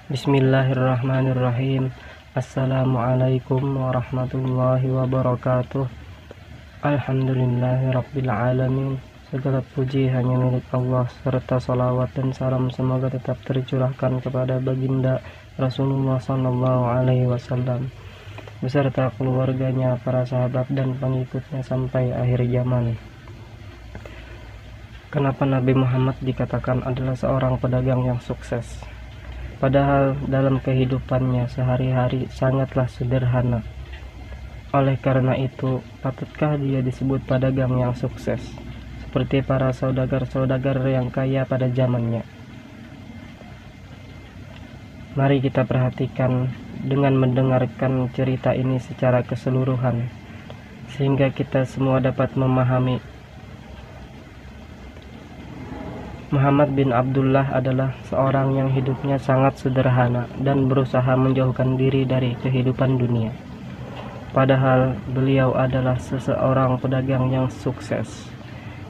Bismillahirrahmanirrahim. Assalamualaikum warahmatullahi wabarakatuh. Alhamdulillahirabbil alamin. Segala puji hanya milik Allah, serta salawat dan salam semoga tetap tercurahkan kepada baginda Rasulullah sallallahu alaihi wasallam beserta keluarganya, para sahabat dan pengikutnya sampai akhir zaman. Kenapa Nabi Muhammad dikatakan adalah seorang pedagang yang sukses? Padahal dalam kehidupannya sehari-hari sangatlah sederhana. Oleh karena itu, patutkah dia disebut pedagang yang sukses, seperti para saudagar-saudagar yang kaya pada zamannya? Mari kita perhatikan dengan mendengarkan cerita ini secara keseluruhan, sehingga kita semua dapat memahami. Muhammad bin Abdullah adalah seorang yang hidupnya sangat sederhana dan berusaha menjauhkan diri dari kehidupan dunia. Padahal beliau adalah seseorang pedagang yang sukses,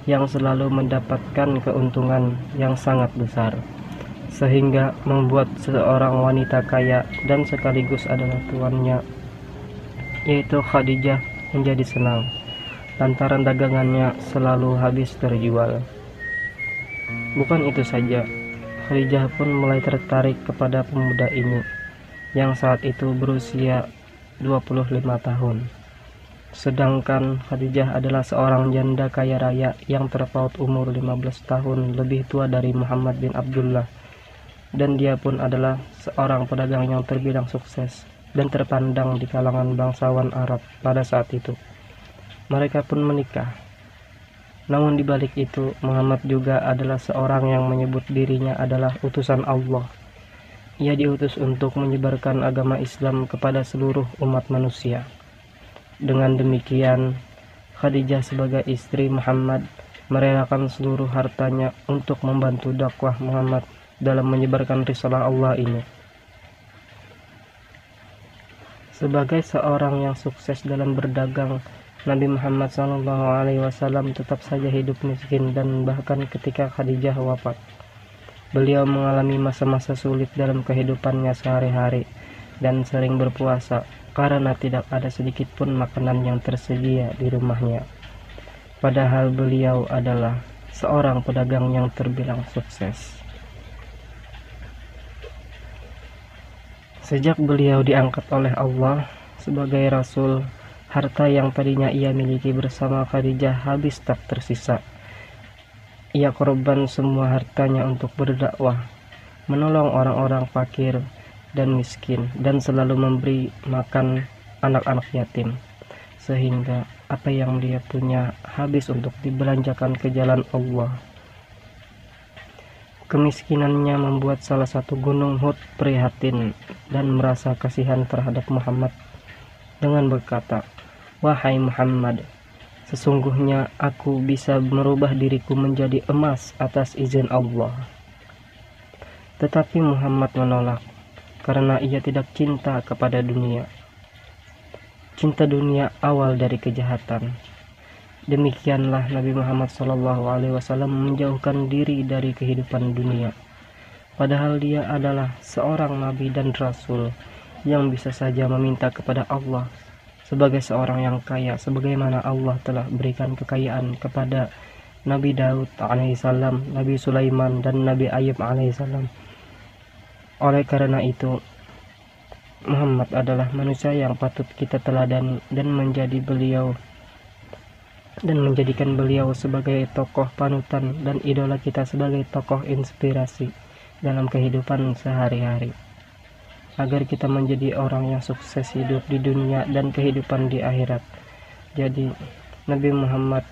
yang selalu mendapatkan keuntungan yang sangat besar, sehingga membuat seorang wanita kaya dan sekaligus adalah tuannya, yaitu Khadijah, menjadi senang lantaran dagangannya selalu habis terjual. Bukan itu saja, Khadijah pun mulai tertarik kepada pemuda ini yang saat itu berusia 25 tahun. Sedangkan Khadijah adalah seorang janda kaya raya yang terpaut umur 15 tahun lebih tua dari Muhammad bin Abdullah, dan dia pun adalah seorang pedagang yang terbilang sukses dan terpandang di kalangan bangsawan Arab pada saat itu. Mereka pun menikah. Namun di balik itu, Muhammad juga adalah seorang yang menyebut dirinya adalah utusan Allah. Ia diutus untuk menyebarkan agama Islam kepada seluruh umat manusia. Dengan demikian, Khadijah sebagai istri Muhammad merelakan seluruh hartanya untuk membantu dakwah Muhammad dalam menyebarkan risalah Allah ini. Sebagai seorang yang sukses dalam berdagang, Nabi Muhammad SAW tetap saja hidup miskin, dan bahkan ketika Khadijah wafat, beliau mengalami masa-masa sulit dalam kehidupannya sehari-hari dan sering berpuasa karena tidak ada sedikit pun makanan yang tersedia di rumahnya. Padahal beliau adalah seorang pedagang yang terbilang sukses. Sejak beliau diangkat oleh Allah sebagai Rasul, harta yang tadinya ia miliki bersama Khadijah habis tak tersisa. Ia korban semua hartanya untuk berdakwah, menolong orang-orang fakir dan miskin, dan selalu memberi makan anak-anak yatim, sehingga apa yang dia punya habis untuk dibelanjakan ke jalan Allah. Kemiskinannya membuat salah satu gunung Hud prihatin dan merasa kasihan terhadap Muhammad dengan berkata, "Wahai Muhammad, sesungguhnya aku bisa merubah diriku menjadi emas atas izin Allah." Tetapi Muhammad menolak karena ia tidak cinta kepada dunia. Cinta dunia awal dari kejahatan. Demikianlah Nabi Muhammad SAW menjauhkan diri dari kehidupan dunia. Padahal dia adalah seorang nabi dan rasul yang bisa saja meminta kepada Allah sebagai seorang yang kaya, sebagaimana Allah telah berikan kekayaan kepada Nabi Daud alaihissalam, Nabi Sulaiman, dan Nabi Ayub alaihissalam. Oleh karena itu, Muhammad adalah manusia yang patut kita teladan dan menjadikan beliau sebagai tokoh panutan dan idola kita sebagai tokoh inspirasi dalam kehidupan sehari-hari, agar kita menjadi orang yang sukses hidup di dunia dan kehidupan di akhirat. Jadi Nabi Muhammad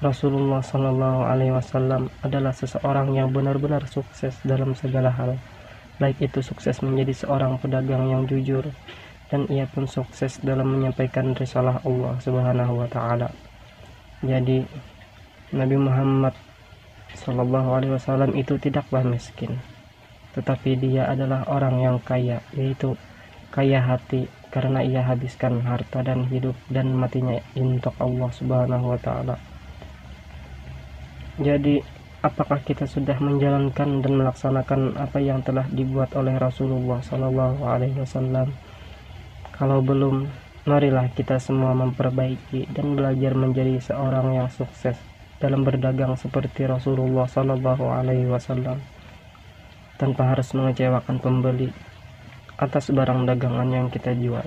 Rasulullah SAW adalah seseorang yang benar-benar sukses dalam segala hal, baik itu sukses menjadi seorang pedagang yang jujur, dan ia pun sukses dalam menyampaikan risalah Allah Subhanahu wa Ta'ala. Jadi Nabi Muhammad SAW itu tidaklah miskin, tetapi dia adalah orang yang kaya, yaitu kaya hati, karena ia habiskan harta dan hidup dan matinya untuk Allah Subhanahu wa Ta'ala. Jadi apakah kita sudah menjalankan dan melaksanakan apa yang telah dibuat oleh Rasulullah Shallallahu Alaihi Wasallam? Kalau belum, marilah kita semua memperbaiki dan belajar menjadi seorang yang sukses dalam berdagang seperti Rasulullah Shallallahu Alaihi Wasallam, tanpa harus mengecewakan pembeli atas barang dagangan yang kita jual.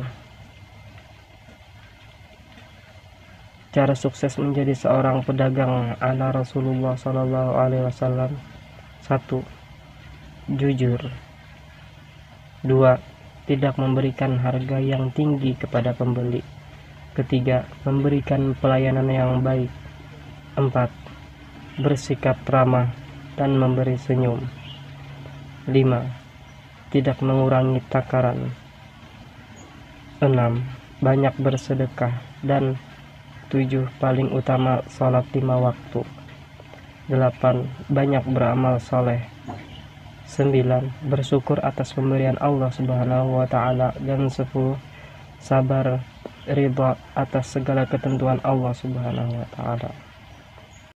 Cara sukses menjadi seorang pedagang ala Rasulullah Shallallahu Alaihi Wasallam: 1. Jujur. 2. Tidak memberikan harga yang tinggi kepada pembeli. 3. Memberikan pelayanan yang baik. 4. Bersikap ramah dan memberi senyum. 5. Tidak mengurangi takaran. 6. Banyak bersedekah. Dan 7. Paling utama salat 5 waktu. 8. Banyak beramal soleh. 9. Bersyukur atas pemberian Allah Subhanahu wa Ta'ala. Dan 10. Sabar ridha atas segala ketentuan Allah Subhanahu wa Ta'ala.